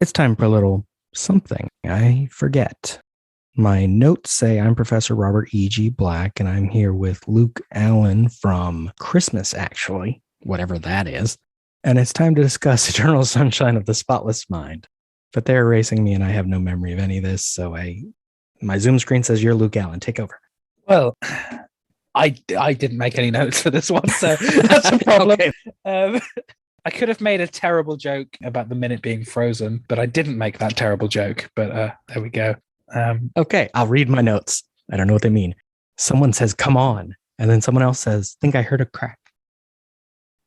It's time for a little something I forget. My notes say I'm Professor Robert E.G. Black, and I'm here with Luke Allen from Christmas, actually, whatever that is. And it's time to discuss Eternal Sunshine of the Spotless Mind. But they're erasing me, and I have no memory of any of this, so my Zoom screen says you're Luke Allen. Take over. Well, I didn't make any notes for this one, so that's a problem. Okay. I could have made a terrible joke about the minute being frozen, but I didn't make that terrible joke. But there we go. Okay, I'll read my notes. I don't know what they mean. Someone says, come on. And then someone else says, think I heard a crack.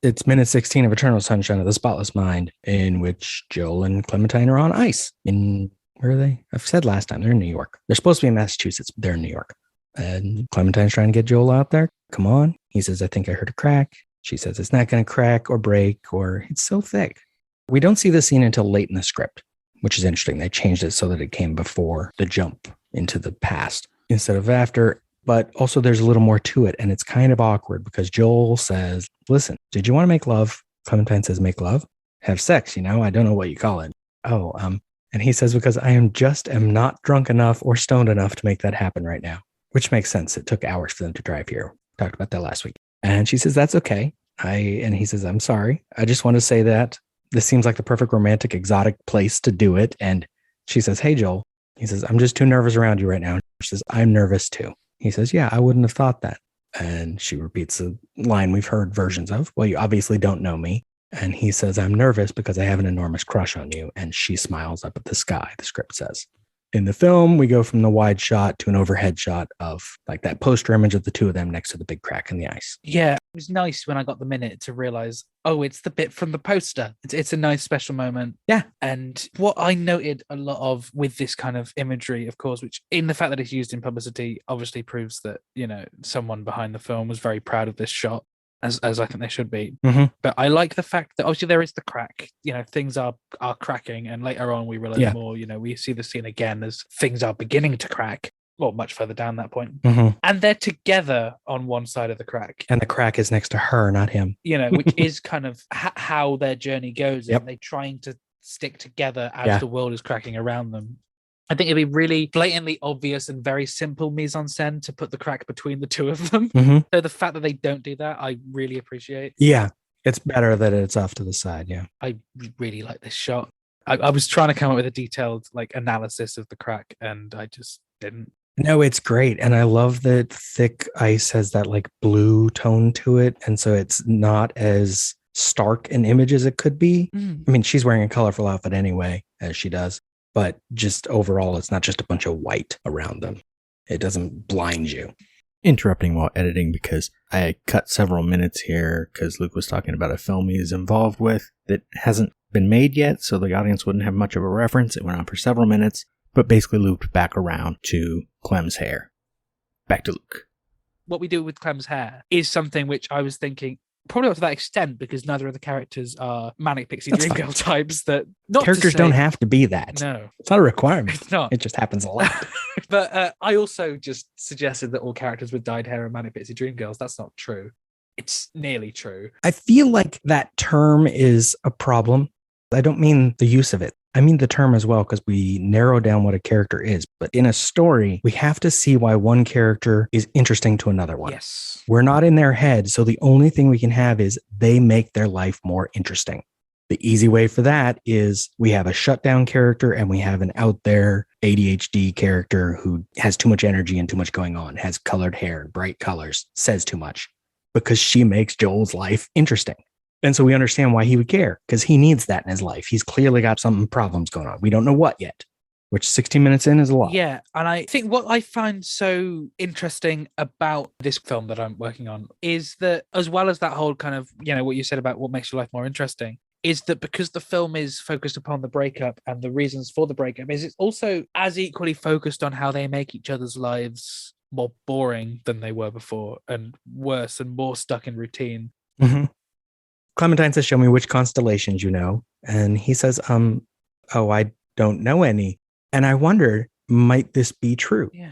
It's minute 16 of Eternal Sunshine of the Spotless Mind, in which Joel and Clementine are on ice. Where are they? I've said last time, they're in New York. They're supposed to be in Massachusetts, but they're in New York. And Clementine's trying to get Joel out there. Come on. He says, I think I heard a crack. She says, it's not going to crack or break, or it's so thick. We don't see this scene until late in the script, which is interesting. They changed it so that it came before the jump into the past instead of after. But also there's a little more to it. And it's kind of awkward because Joel says, listen, did you want to make love? Clementine says, make love? Have sex, I don't know what you call it. And he says, because I am not drunk enough or stoned enough to make that happen right now, which makes sense. It took hours for them to drive here. Talked about that last week. And she says, that's okay. And he says, I'm sorry. I just want to say that this seems like the perfect romantic, exotic place to do it. And she says, hey, Joel. He says, I'm just too nervous around you right now. She says, I'm nervous too. He says, yeah, I wouldn't have thought that. And she repeats a line we've heard versions of. Well, you obviously don't know me. And he says, I'm nervous because I have an enormous crush on you. And she smiles up at the sky, the script says. In the film, we go from the wide shot to an overhead shot of like that poster image of the two of them next to the big crack in the ice. Yeah, it was nice when I got the minute to realize, it's the bit from the poster. It's a nice special moment. Yeah. And what I noted a lot of with this kind of imagery, of course, which in the fact that it's used in publicity obviously proves that, someone behind the film was very proud of this shot. As I think they should be. Mm-hmm. But I like the fact that obviously there is the crack, things are cracking. And later on we realize more, we see the scene again as things are beginning to crack. Well, much further down that point. Mm-hmm. And they're together on one side of the crack. And the crack is next to her, not him. Which is kind of how their journey goes. Yep. And they're trying to stick together as the world is cracking around them. I think it'd be really blatantly obvious and very simple mise-en-scène to put the crack between the two of them. Mm-hmm. So the fact that they don't do that, I really appreciate. Yeah, it's better that it's off to the side, yeah. I really like this shot. I was trying to come up with a detailed analysis of the crack, and I just didn't. No, it's great. And I love that thick ice has that blue tone to it. And so it's not as stark an image as it could be. I mean, she's wearing a colorful outfit anyway, as she does. But just overall, it's not just a bunch of white around them. It doesn't blind you. Interrupting while editing because I cut several minutes here because Luke was talking about a film he's involved with that hasn't been made yet, so the audience wouldn't have much of a reference. It went on for several minutes, but basically looped back around to Clem's hair. Back to Luke. What we do with Clem's hair is something which I was thinking, probably not to that extent, because neither of the characters are manic pixie dream girl types. That characters don't have to be that. No, it's not a requirement. It's not. It just happens a lot. But I also just suggested that all characters with dyed hair are manic pixie dream girls. That's not true. It's nearly true. I feel like that term is a problem. I don't mean the use of it. I mean the term as well, because we narrow down what a character is. But in a story, we have to see why one character is interesting to another one. Yes. We're not in their head, so the only thing we can have is they make their life more interesting. The easy way for that is we have a shutdown character and we have an out there ADHD character who has too much energy and too much going on, has colored hair, bright colors, says too much, because she makes Joel's life interesting. And so we understand why he would care, because he needs that in his life. He's clearly got some problems going on. We don't know what yet, which 16 minutes in is a lot. Yeah. And I think what I find so interesting about this film that I'm working on is that, as well as that whole kind of, what you said about what makes your life more interesting, is that because the film is focused upon the breakup and the reasons for the breakup, is it's also as equally focused on how they make each other's lives more boring than they were before, and worse and more stuck in routine. Mm-hmm. Clementine says, show me which constellations you know. And he says, I don't know any. And I wonder, might this be true? Yeah.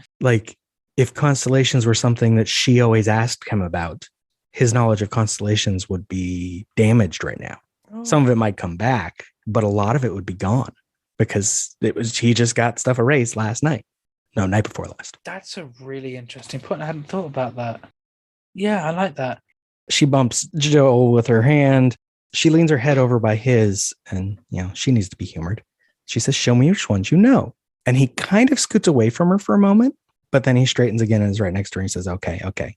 If constellations were something that she always asked him about, his knowledge of constellations would be damaged right now. Some of it might come back, but a lot of it would be gone. because he just got stuff erased last night. No, night before last. That's a really interesting point. I hadn't thought about that. Yeah, I like that. She bumps Joel with her hand. She leans her head over by his, and she needs to be humored. She says, "Show me which ones you know." And he kind of scoots away from her for a moment, but then he straightens again and is right next to her. And he says, okay.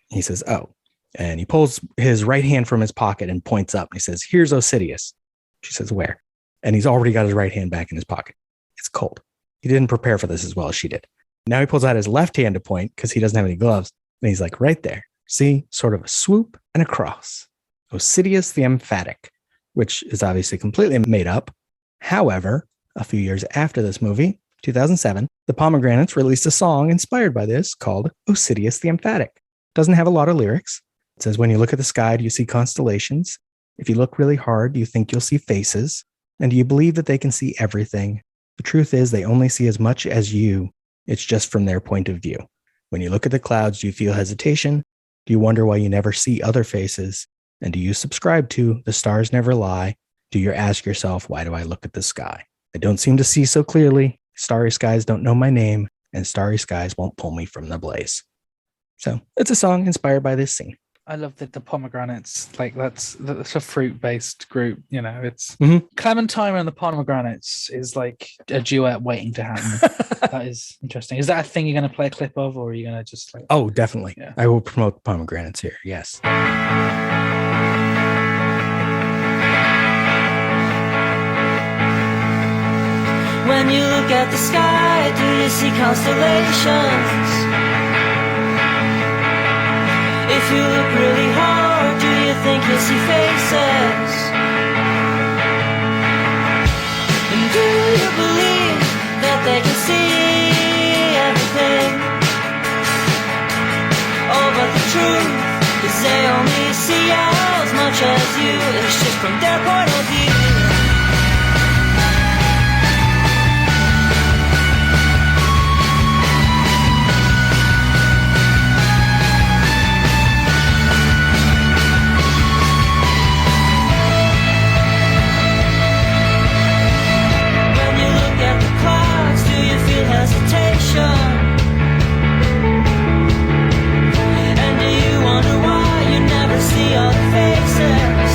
He says, "Oh." And he pulls his right hand from his pocket and points up. And he says, "Here's Osidious." She says, "Where?" And he's already got his right hand back in his pocket. It's cold. He didn't prepare for this as well as she did. Now he pulls out his left hand to point because he doesn't have any gloves. And he's like, "Right there. See, sort of a swoop and a cross. Osidious the Emphatic," which is obviously completely made up. However, a few years after this movie, 2007, the Pomegranates released a song inspired by this called Osidious the Emphatic. Doesn't have a lot of lyrics. It says, "When you look at the sky, do you see constellations? If you look really hard, do you think you'll see faces? And do you believe that they can see everything? The truth is they only see as much as you. It's just from their point of view. When you look at the clouds, do you feel hesitation? Do you wonder why you never see other faces? And do you subscribe to the stars never lie? Do you ask yourself, why do I look at the sky? I don't seem to see so clearly. Starry skies don't know my name, and starry skies won't pull me from the blaze." So it's a song inspired by this scene. I love that the Pomegranates, like that's a fruit-based group. It's Mhm. Clementine and the Pomegranates is like a duet waiting to happen. That is interesting. Is that a thing you're going to play a clip of, or are you going to just like? Oh, definitely. Yeah. I will promote Pomegranates here. Yes. When you look at the sky, do you see constellations? If you look really hard, do you think you'll see faces? And do you believe that they can see everything? Oh, but the truth is they only see as much as you. It's just from their point of view. Hesitation? And do you wonder why you never see other faces?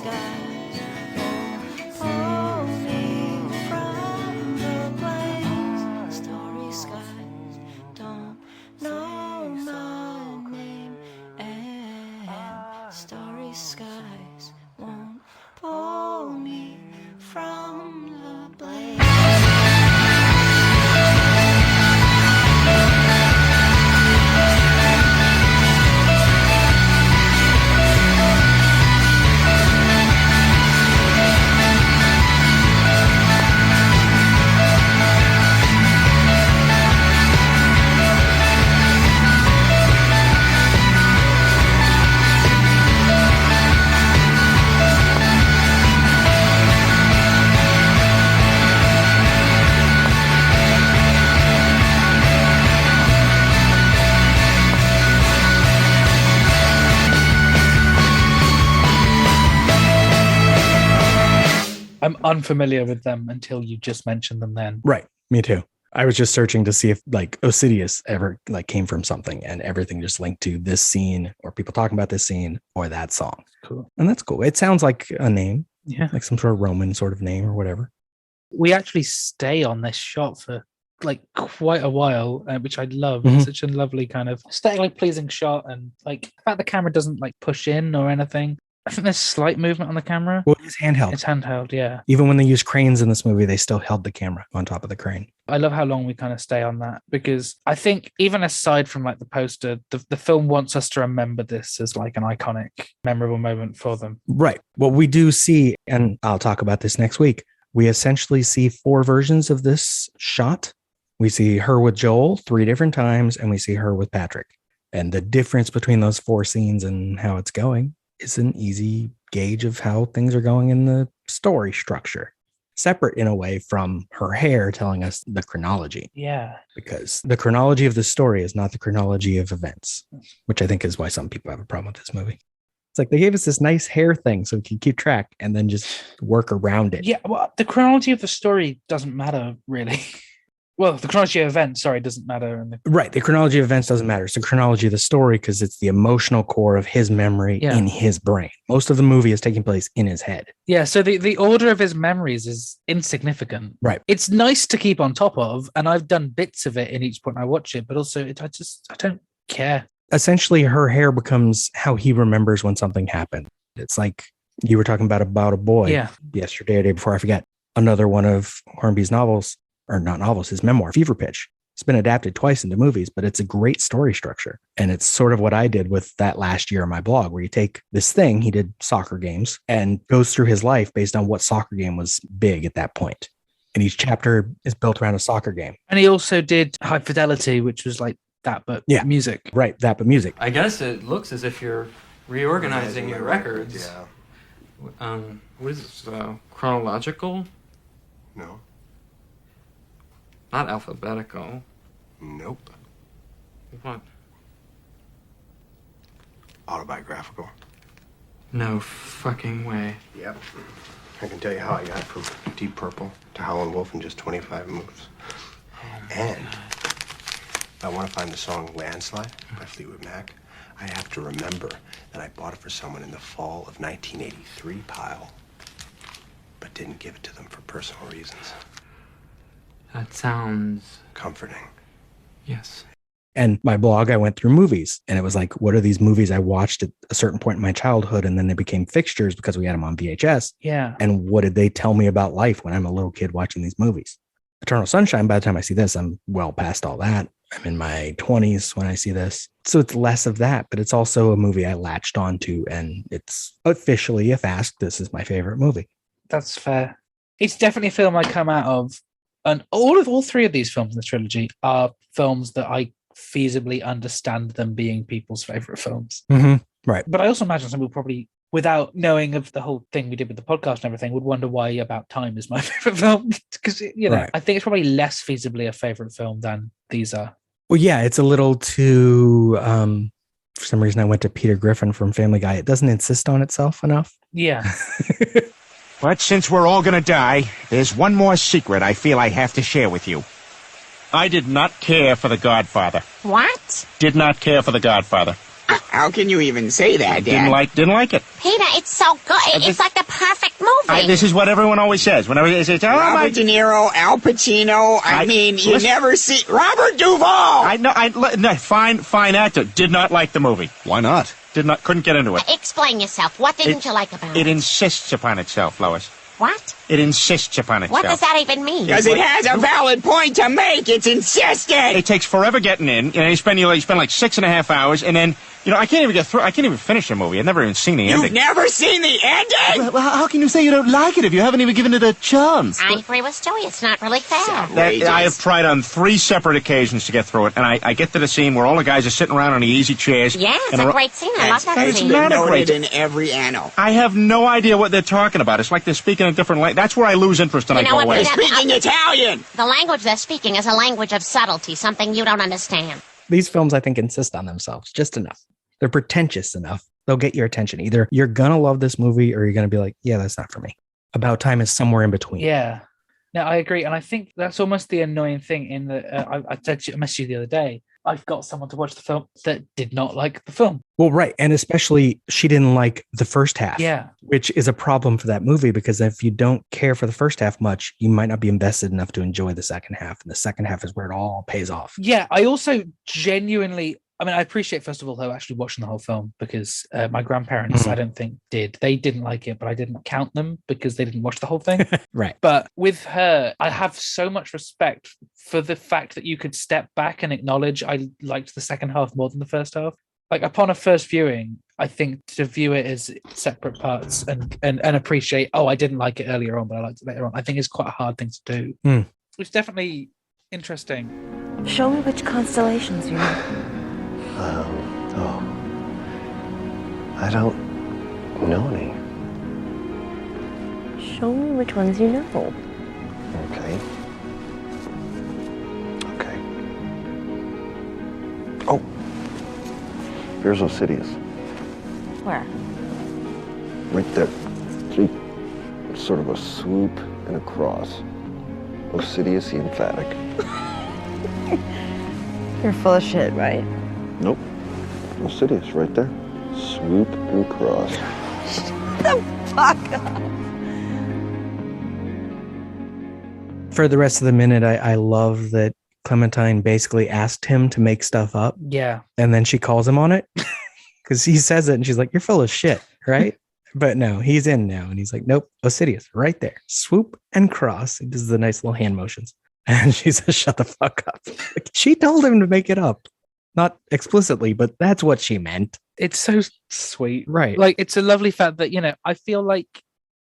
skies won't pull me from the blaze. Starry skies don't know my name, and starry skies won't pull me from the blaze. I'm unfamiliar with them until you just mentioned them then. Right. Me too. I was just searching to see if like Osidious ever like came from something, and everything just linked to this scene or people talking about this scene or that song. Cool. And that's cool. It sounds like a name, Yeah. like some sort of Roman sort of name or whatever. We actually stay on this shot for like quite a while, which I love. Mhm. It's such a lovely kind of aesthetically pleasing shot, and like the fact the camera doesn't like push in or anything. I think there's slight movement on the camera. Well, it's handheld. It's handheld, yeah. Even when they use cranes in this movie, they still held the camera on top of the crane. I love how long we kind of stay on that, because I think even aside from like the poster, the film wants us to remember this as like an iconic, memorable moment for them. Right. What we do see, and I'll talk about this next week, we essentially see 4 versions of this shot. We see her with Joel 3 different times, and we see her with Patrick. And the difference between those 4 scenes and how it's going is an easy gauge of how things are going in the story structure. Separate in a way from her hair telling us the chronology, Yeah. because the chronology of the story is not the chronology of events, which I think is why some people have a problem with this movie. It's like they gave us this nice hair thing so we can keep track and then just work around it. Yeah, well, the chronology of the story doesn't matter, really. Well, the chronology of events, doesn't matter. Right. The chronology of events doesn't matter. It's the chronology of the story because it's the emotional core of his memory in his brain. Most of the movie is taking place in his head. Yeah, so the order of his memories is insignificant. Right. It's nice to keep on top of, and I've done bits of it in each point I watch it, but also I don't care. Essentially, her hair becomes how he remembers when something happened. It's like you were talking about a boy yesterday or day before, I forget. Another one of Hornby's novels, or not novels, his memoir, Fever Pitch. It's been adapted twice into movies, but it's a great story structure. And it's sort of what I did with that last year on my blog, where you take this thing, he did soccer games, and goes through his life based on what soccer game was big at that point. And each chapter is built around a soccer game. And he also did High Fidelity, which was like that, but music. Right, that, but music. I guess it looks as if you're reorganizing your records. Yeah. What is this, chronological? No. Not alphabetical. Nope. What? Autobiographical. No fucking way. Yep. I can tell you how I got from Deep Purple to Howlin' Wolf in just 25 moves. And if I want to find the song Landslide by Fleetwood Mac, I have to remember that I bought it for someone in the fall of 1983, pile, but didn't give it to them for personal reasons. That sounds comforting. Yes. And my blog, I went through movies, and it was like, what are these movies I watched at a certain point in my childhood? And then they became fixtures because we had them on VHS. Yeah. And what did they tell me about life when I'm a little kid watching these movies? Eternal Sunshine, by the time I see this, I'm well past all that. I'm in my 20s when I see this. So it's less of that, but it's also a movie I latched onto, and it's officially, if asked, this is my favorite movie. That's fair. It's definitely a film I come out of. And all 3 of these films in the trilogy are films that I feasibly understand them being people's favorite films. Mm-hmm. Right. But I also imagine some people probably, without knowing of the whole thing we did with the podcast and everything, would wonder why About Time is my favorite film. Because, Right. I think it's probably less feasibly a favorite film than these are. Well, yeah, it's a little too, for some reason I went to Peter Griffin from Family Guy. It doesn't insist on itself enough. Yeah. But since we're all gonna die, there's one more secret I feel I have to share with you. I did not care for The Godfather. What? Did not care for The Godfather. How can you even say that, Dad? Didn't like it. Peter, it's so good. It's like the perfect movie. This is what everyone always says. Whenever they say, Robert De Niro, Al Pacino. You never see Robert Duvall. No, fine actor. Did not like the movie. Why not? Couldn't get into it. Explain yourself. What didn't you like about it? It insists upon itself, Lois. What? It insists upon itself. What does that even mean? Because it has a valid point to make. It's insistent. It takes forever getting in. You spend like 6.5 hours, and then I can't even get through. I can't even finish the movie. I've never even seen the ending. You've never seen the ending? Well, how can you say you don't like it if you haven't even given it a chance? I agree with Stewie. It's not really fair. I have tried on 3 separate occasions to get through it, and I get to the scene where all the guys are sitting around on the easy chairs. Yeah, it's a great scene. I love that scene. Not a great in every annal. I have no idea what they're talking about. It's like they're speaking a different language. That's where I lose interest and I go away. They're speaking Italian. The language they're speaking is a language of subtlety, something you don't understand. These films, I think, insist on themselves just enough. They're pretentious enough. They'll get your attention. Either you're going to love this movie or you're going to be like, yeah, that's not for me. About Time is somewhere in between. Yeah. No, I agree. And I think that's almost the annoying thing in that I messaged you the other day. I've got someone to watch the film that did not like the film. Well, right. And especially she didn't like the first half. Yeah. Which is a problem for that movie because if you don't care for the first half much, you might not be invested enough to enjoy the second half. And the second half is where it all pays off. Yeah. I also genuinely, I appreciate, first of all, her actually watching the whole film because my grandparents, I don't think did. They didn't like it, but I didn't count them because they didn't watch the whole thing. Right. But with her, I have so much respect for the fact that you could step back and acknowledge I liked the second half more than the first half. Like upon a first viewing, I think to view it as separate parts and appreciate, I didn't like it earlier on, but I liked it later on, I think is quite a hard thing to do. It's definitely interesting. Show me which constellations you know. I don't know any. Show me which ones you know. Okay. Oh, here's Osidious. Where? Right there. See? It's sort of a swoop and a cross. Osidious the emphatic. You're full of shit, right? Nope. Osidious right there. Swoop and cross. Shut the fuck up. For the rest of the minute, I love that Clementine basically asked him to make stuff up. Yeah. And then she calls him on it because he says it and she's like, you're full of shit, right? But no, he's in now. And he's like, nope, Osidious right there. Swoop and cross. He does the nice little hand motions. And she says, shut the fuck up. Like, she told him to make it up. Not explicitly, but that's what she meant. It's so sweet. Right. Like, it's a lovely fact that, I feel like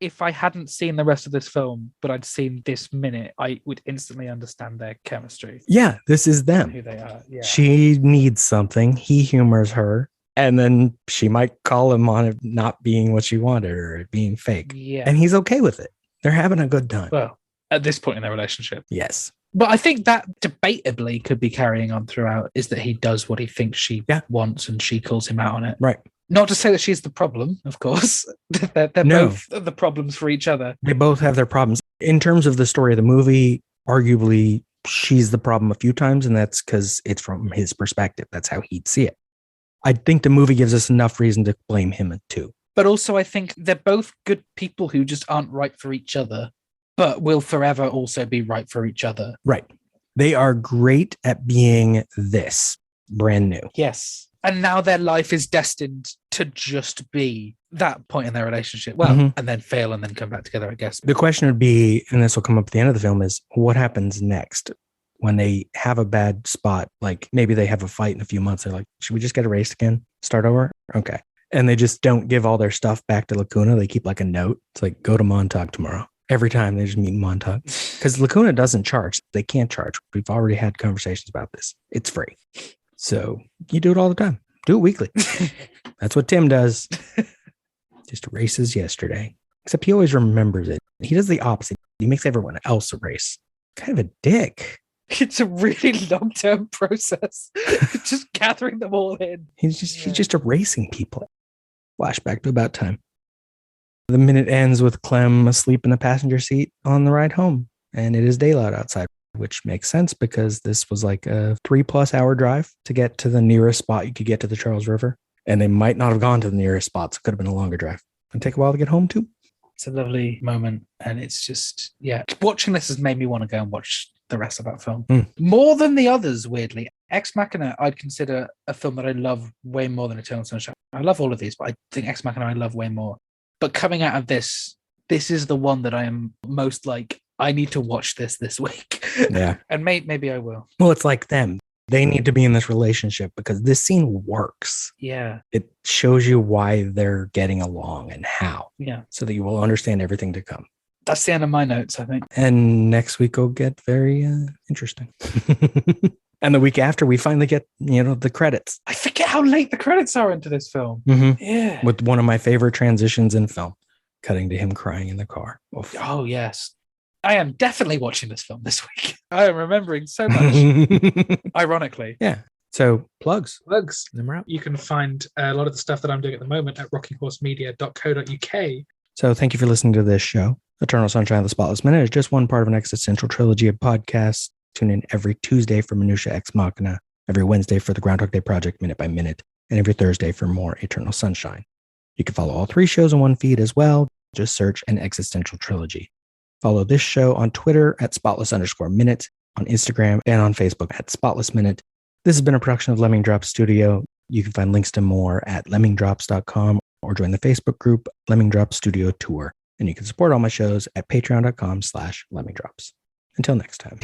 if I hadn't seen the rest of this film, but I'd seen this minute, I would instantly understand their chemistry. Yeah, this is them. Who they are. Yeah. She needs something. He humors her. And then she might call him on it not being what she wanted or it being fake. Yeah. And he's okay with it. They're having a good time. Well, at this point in their relationship. Yes. But I think that debatably could be carrying on throughout is that he does what he thinks she wants and she calls him out on it. Right. Not to say that she's the problem, of course. they're both the problems for each other. They both have their problems. In terms of the story of the movie, arguably she's the problem a few times, and that's because it's from his perspective. That's how he'd see it. I think the movie gives us enough reason to blame him too. But also I think they're both good people who just aren't right for each other, but will forever also be right for each other. Right. They are great at being this, brand new. Yes. And now their life is destined to just be that point in their relationship. Well, and then fail and then come back together, I guess. The question would be, and this will come up at the end of the film, is what happens next when they have a bad spot? Like maybe they have a fight in a few months. They're like, should we just get erased again? Start over? Okay. And they just don't give all their stuff back to Lacuna. They keep like a note. It's like, go to Montauk tomorrow. Every time they just meet in Montauk. Because Lacuna doesn't charge. They can't charge. We've already had conversations about this. It's free. So you do it all the time. Do it weekly. That's what Tim does. Just erases yesterday. Except he always remembers it. He does the opposite. He makes everyone else erase. Kind of a dick. It's a really long-term process. Just gathering them all in. He's just erasing people. Flashback to About Time. The minute ends with Clem asleep in the passenger seat on the ride home. And it is daylight outside, which makes sense because this was like a 3+ hour drive to get to the nearest spot you could get to the Charles River. And they might not have gone to the nearest spots. It could have been a longer drive. It'd take a while to get home too. It's a lovely moment. And it's just, yeah, watching this has made me want to go and watch the rest of that film. More than the others, weirdly. Ex Machina, I'd consider a film that I love way more than Eternal Sunshine. I love all of these, but I think Ex Machina I love way more. But coming out of this is the one that I am most like, I need to watch this week. Yeah. And maybe I will. Well, it's like them. They need to be in this relationship because this scene works. Yeah. It shows you why they're getting along and how. Yeah. So that you will understand everything to come. That's the end of my notes, I think. And next week will get very interesting. And the week after, we finally get, the credits. I forget how late the credits are into this film. Mm-hmm. Yeah. With one of my favorite transitions in film, cutting to him crying in the car. Oof. Oh, yes. I am definitely watching this film this week. I am remembering so much. Ironically. Yeah. So plugs. Them out. You can find a lot of the stuff that I'm doing at the moment at rockinghorsemedia.co.uk. So thank you for listening to this show. Eternal Sunshine of the Spotless Minute is just one part of an existential trilogy of podcasts. Tune in every Tuesday for Minutia Ex Machina, every Wednesday for the Groundhog Day Project Minute by Minute, and every Thursday for more Eternal Sunshine. You can follow all 3 shows in one feed as well. Just search an existential trilogy. Follow this show on Twitter at spotless_minute, on Instagram, and on Facebook at Spotless Minute. This has been a production of Lemming Drops Studio. You can find links to more at lemmingdrops.com or join the Facebook group Lemming Drops Studio Tour. And you can support all my shows at patreon.com/lemmingdrops. Until next time.